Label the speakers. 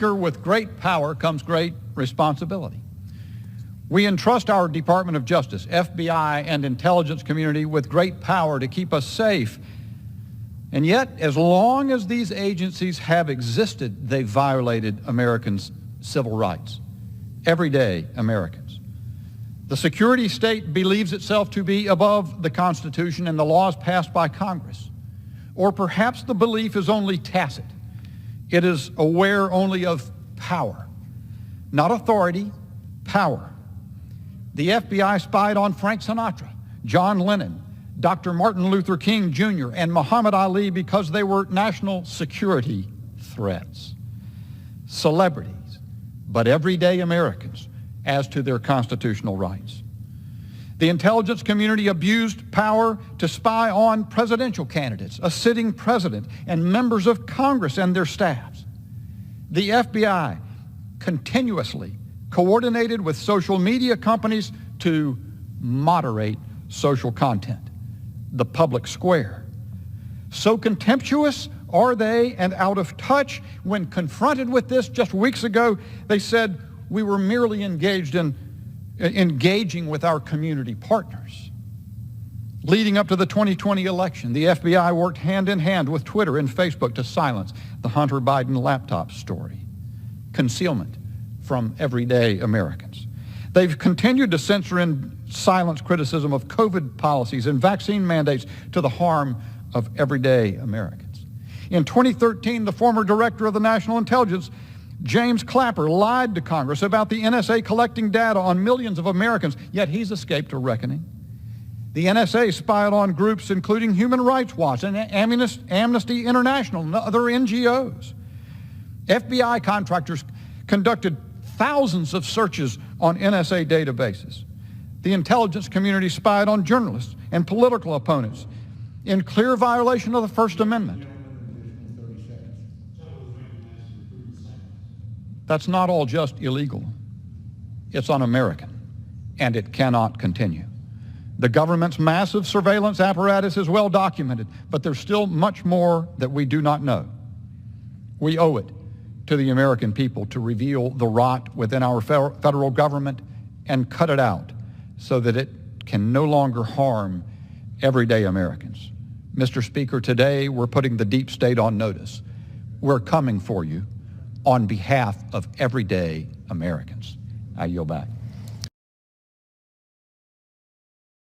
Speaker 1: With great power comes great responsibility. We entrust our Department of Justice, FBI, and intelligence community with great power to keep us safe. And yet, as long as these agencies have existed, they've violated Americans' civil rights. Everyday Americans. The security state believes itself to be above the Constitution and the laws passed by Congress. Or perhaps the belief is only tacit. It is aware only of power, not authority, power. The FBI spied on Frank Sinatra, John Lennon, Dr. Martin Luther King Jr., and Muhammad Ali because they were national security threats. Celebrities, but everyday Americans as to their constitutional rights. The intelligence community abused power to spy on presidential candidates, a sitting president, and members of Congress and their staffs. The FBI continuously coordinated with social media companies to moderate social content, the public square. So contemptuous are they and out of touch. When confronted with this just weeks ago, they said we were merely engaging with our community partners. Leading up to the 2020 election, the FBI worked hand in hand with Twitter and Facebook to silence the Hunter Biden laptop story. Concealment from everyday Americans. They've continued to censor and silence criticism of COVID policies and vaccine mandates to the harm of everyday Americans. In 2013, the former director of the National Intelligence, James Clapper, lied to Congress about the NSA collecting data on millions of Americans, yet he's escaped a reckoning. The NSA spied on groups including Human Rights Watch and Amnesty International and other NGOs. FBI contractors conducted thousands of searches on NSA databases. The intelligence community spied on journalists and political opponents in clear violation of the First Amendment. That's not all just illegal. It's un-American, and it cannot continue. The government's massive surveillance apparatus is well documented, but there's still much more that we do not know. We owe it to the American people to reveal the rot within our federal government and cut it out so that it can no longer harm everyday Americans. Mr. Speaker, today we're putting the deep state on notice. We're coming for you on behalf of everyday Americans. I yield back.